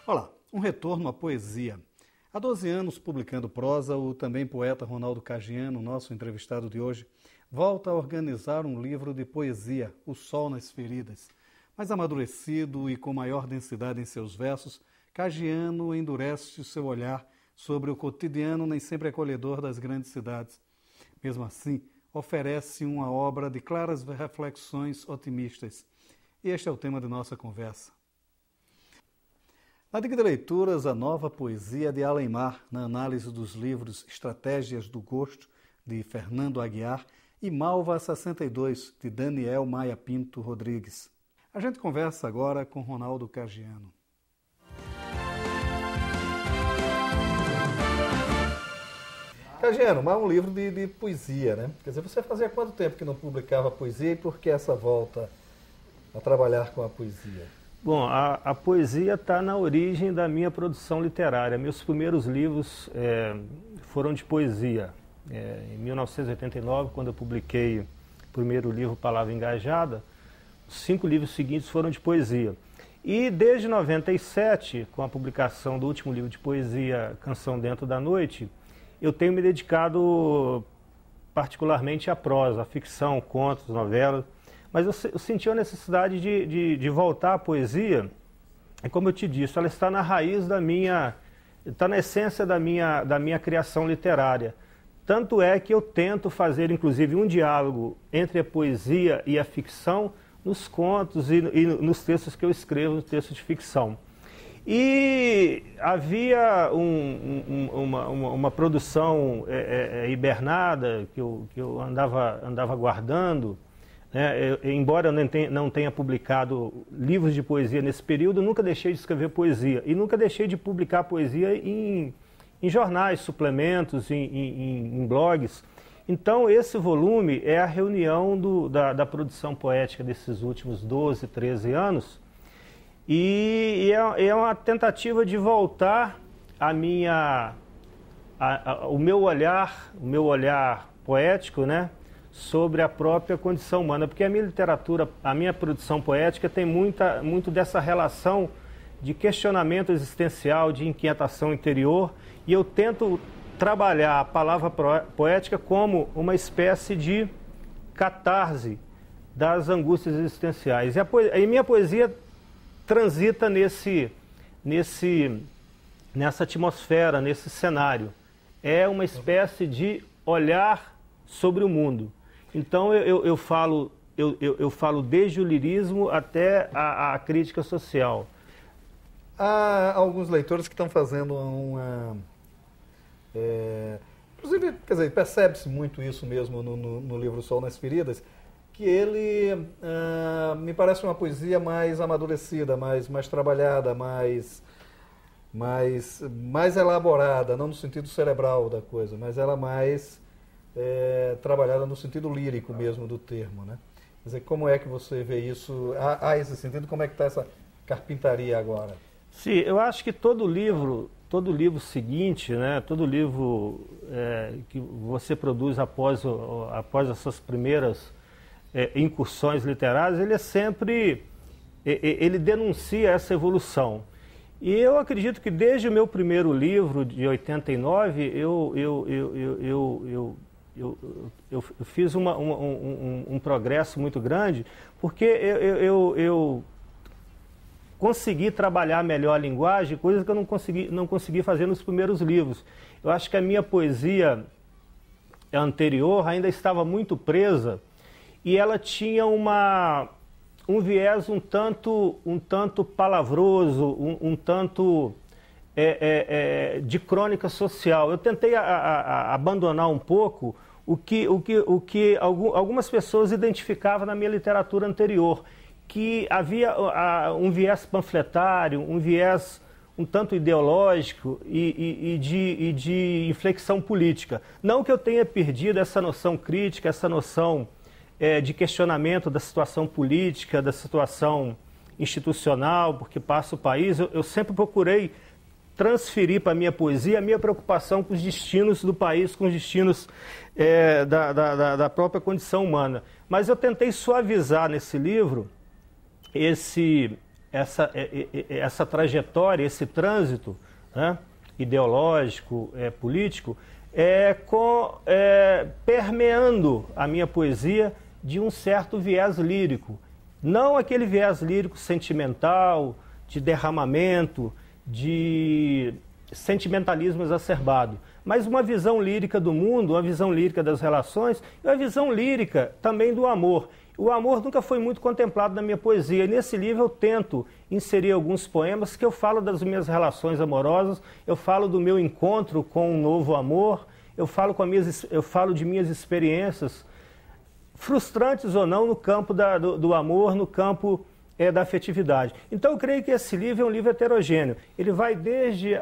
Olá, um retorno à poesia. Há 12 anos, publicando prosa, o também poeta Ronaldo Caggiano, nosso entrevistado de hoje, volta a organizar um livro de poesia, O Sol nas Feridas. Mais amadurecido e com maior densidade em seus versos, Caggiano endurece seu olhar sobre o cotidiano nem sempre acolhedor das grandes cidades. Mesmo assim, oferece uma obra de claras reflexões otimistas. E este é o tema de nossa conversa. Na Dica de Leituras, a nova poesia de Alemar, na análise dos livros Estratégias do Gosto, de Fernando Aguiar, e Malva 62, de Daniel Maia Pinto Rodrigues. A gente conversa agora com Ronaldo Caggiano. Caggiano, mas um livro de poesia, né? Quer dizer, você fazia quanto tempo que não publicava poesia e por que essa volta a trabalhar com a poesia? Bom, a poesia está na origem da minha produção literária. Meus primeiros livros foram de poesia. Em 1989, quando eu publiquei o primeiro livro, Palavra Engajada, os 5 livros seguintes foram de poesia. E desde 97, com a publicação do último livro de poesia, Canção Dentro da Noite, eu tenho me dedicado particularmente à prosa, à ficção, contos, novelas. Mas eu senti a necessidade de voltar à poesia, e como eu te disse, ela está na raiz da minha, está na essência da minha criação literária. Tanto é que eu tento fazer, inclusive, um diálogo entre a poesia e a ficção nos contos e nos textos que eu escrevo, nos textos de ficção. E havia uma produção hibernada que eu andava guardando. Embora eu não tenha publicado livros de poesia nesse período, eu nunca deixei de escrever poesia. E nunca deixei de publicar poesia em jornais, suplementos, em blogs. Então, esse volume é a reunião da produção poética desses últimos 12, 13 anos. E é uma tentativa de voltar o meu olhar poético, né, sobre a própria condição humana, porque a minha literatura, a minha produção poética tem muito dessa relação de questionamento existencial, de inquietação interior, e eu tento trabalhar a palavra poética como uma espécie de catarse das angústias existenciais. E a minha poesia transita nessa atmosfera, nesse cenário. É uma espécie de olhar sobre o mundo. Então eu falo desde o lirismo até a crítica social. Há alguns leitores que estão fazendo inclusive, quer dizer, percebe-se muito isso mesmo no livro Sol nas Feridas, que ele me parece uma poesia mais amadurecida, mais trabalhada, mais elaborada, não no sentido cerebral da coisa, mas ela mais trabalhada no sentido lírico mesmo do termo, né? Quer dizer, como é que você vê isso? Há esse sentido? Como é que está essa carpintaria agora? Sim, eu acho que todo livro seguinte, né, todo livro que você produz após as suas primeiras incursões literárias, ele denuncia essa evolução. E eu acredito que desde o meu primeiro livro, de 89, eu fiz um progresso muito grande, porque eu consegui trabalhar melhor a linguagem, coisas que eu não consegui fazer nos primeiros livros. Eu acho que a minha poesia anterior ainda estava muito presa e ela tinha um viés um tanto palavroso, um tanto de crônica social. Eu tentei abandonar um pouco o que algumas pessoas identificavam na minha literatura anterior, que havia um viés panfletário, um viés um tanto ideológico e de inflexão política. Não que eu tenha perdido essa noção crítica, essa noção de questionamento da situação política, da situação institucional, porque passa o país. Eu sempre procurei transferir para a minha poesia a minha preocupação com os destinos do país, com os destinos da própria condição humana. Mas eu tentei suavizar nesse livro essa trajetória, esse trânsito, né, ideológico, político, permeando a minha poesia de um certo viés lírico. Não aquele viés lírico sentimental, de derramamento, de sentimentalismo exacerbado, mas uma visão lírica do mundo, uma visão lírica das relações e uma visão lírica também do amor. O amor nunca foi muito contemplado na minha poesia. E nesse livro eu tento inserir alguns poemas que eu falo das minhas relações amorosas, eu falo do meu encontro com um novo amor, eu falo de minhas experiências, frustrantes ou não, no campo do amor, no campo da afetividade. Então eu creio que esse livro é um livro heterogêneo. Ele vai desde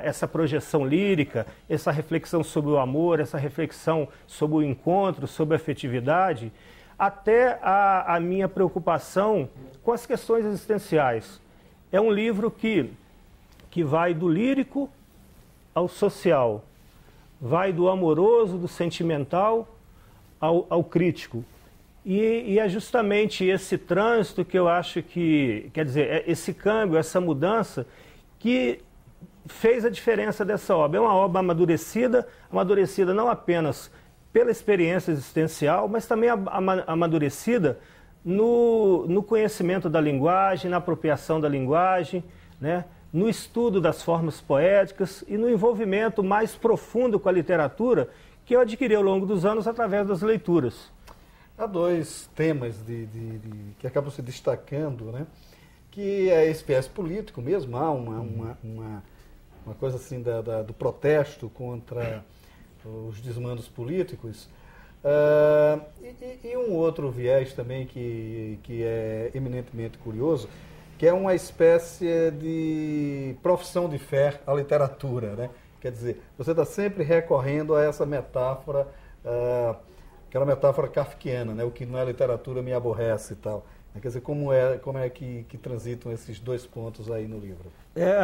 essa projeção lírica, essa reflexão sobre o amor, essa reflexão sobre o encontro, sobre a afetividade, até a minha preocupação com as questões existenciais. É um livro que vai do lírico ao social, vai do amoroso, do sentimental ao crítico. E é justamente esse trânsito que eu acho que, quer dizer, esse câmbio, essa mudança que fez a diferença dessa obra. É uma obra amadurecida não apenas pela experiência existencial, mas também amadurecida no conhecimento da linguagem, na apropriação da linguagem, né? No estudo das formas poéticas e no envolvimento mais profundo com a literatura que eu adquiri ao longo dos anos através das leituras. Há dois temas que acabam se destacando, né? Que é esse viés político mesmo, há uma coisa assim do protesto contra os desmandos políticos, e um outro viés também que é eminentemente curioso, que é uma espécie de profissão de fé à literatura, né? Quer dizer, você está sempre recorrendo a essa metáfora, aquela metáfora kafkiana, né? O que não é literatura me aborrece e tal. Quer dizer, como é que transitam esses dois pontos aí no livro?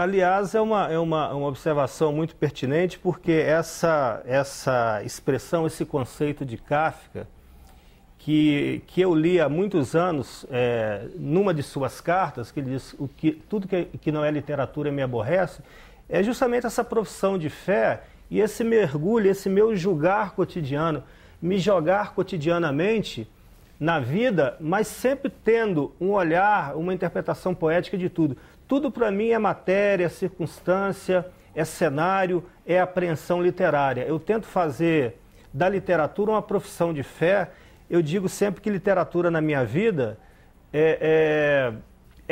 Aliás, é uma observação muito pertinente, porque essa expressão, esse conceito de Kafka, que eu li há muitos anos, numa de suas cartas, que ele diz tudo que não é literatura me aborrece, é justamente essa profissão de fé e esse mergulho, esse meu julgar cotidiano, me jogar cotidianamente na vida, mas sempre tendo um olhar, uma interpretação poética de tudo. Tudo para mim é matéria, é circunstância, é cenário, é apreensão literária. Eu tento fazer da literatura uma profissão de fé. Eu digo sempre que literatura na minha vida é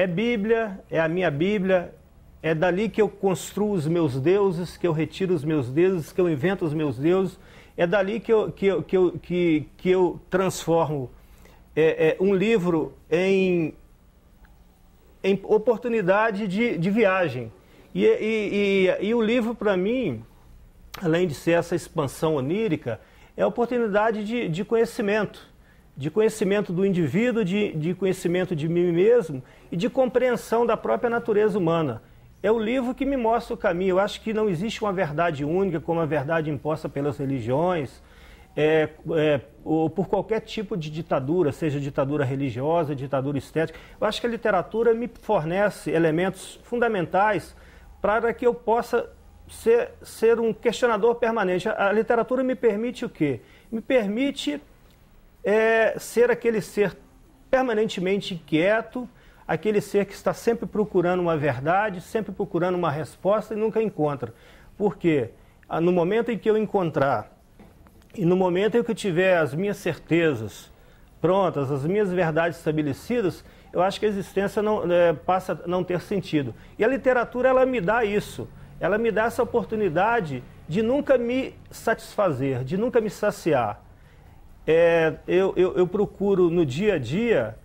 Bíblia, é a minha Bíblia, é dali que eu construo os meus deuses, que eu retiro os meus deuses, que eu invento os meus deuses, é dali que eu transformo um livro em oportunidade de viagem. E o livro, para mim, além de ser essa expansão onírica, é a oportunidade de conhecimento do indivíduo, de conhecimento de mim mesmo e de compreensão da própria natureza humana. É o livro que me mostra o caminho. Eu acho que não existe uma verdade única como a verdade imposta pelas religiões, ou por qualquer tipo de ditadura, seja ditadura religiosa, ditadura estética. Eu acho que a literatura me fornece elementos fundamentais para que eu possa ser um questionador permanente. A literatura me permite o quê? Me permite ser aquele ser permanentemente inquieto, aquele ser que está sempre procurando uma verdade, sempre procurando uma resposta e nunca encontra. Por quê? No momento em que eu encontrar, e no momento em que eu tiver as minhas certezas prontas, as minhas verdades estabelecidas, eu acho que a existência passa a não ter sentido. E a literatura, ela me dá isso. Ela me dá essa oportunidade de nunca me satisfazer, de nunca me saciar. Eu procuro, no dia a dia,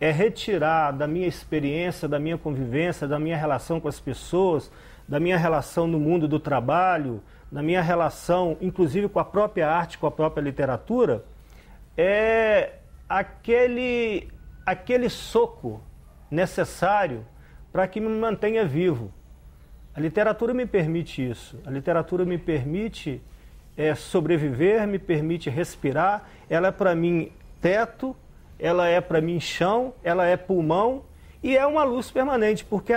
retirar da minha experiência, da minha convivência, da minha relação com as pessoas, da minha relação no mundo do trabalho, na minha relação, inclusive, com a própria arte, com a própria literatura, aquele soco necessário para que me mantenha vivo. A literatura me permite isso. A literatura me permite sobreviver, me permite respirar. Ela é para mim teto, ela é para mim chão, ela é pulmão E é uma luz permanente, porque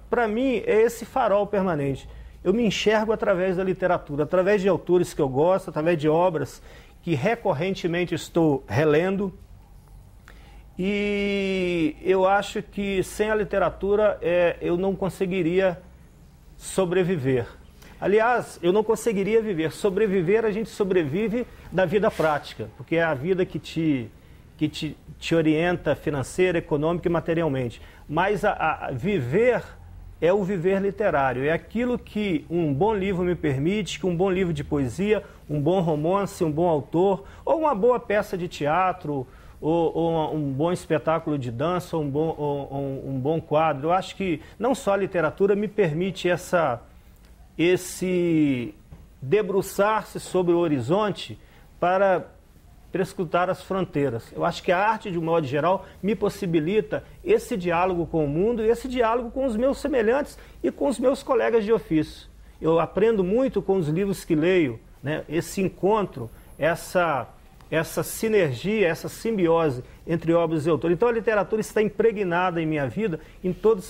para mim é esse farol permanente. Eu me enxergo através da literatura, através de autores que eu gosto, através de obras que recorrentemente estou relendo. E eu acho que sem a literatura eu não conseguiria sobreviver. Aliás, eu não conseguiria viver. Sobreviver, a gente sobrevive da vida prática, porque é a vida que te orienta financeira, econômica e materialmente. Mas viver é o viver literário, é aquilo que um bom livro me permite, que um bom livro de poesia, um bom romance, um bom autor, ou uma boa peça de teatro, ou um bom espetáculo de dança, ou um bom quadro. Eu acho que não só a literatura me permite esse debruçar-se sobre o horizonte para prescrutar as fronteiras. Eu acho que a arte, de um modo geral, me possibilita esse diálogo com o mundo e esse diálogo com os meus semelhantes e com os meus colegas de ofício. Eu aprendo muito com os livros que leio, né? Esse encontro, essa sinergia, essa simbiose entre obras e autores. Então a literatura está impregnada em minha vida em todos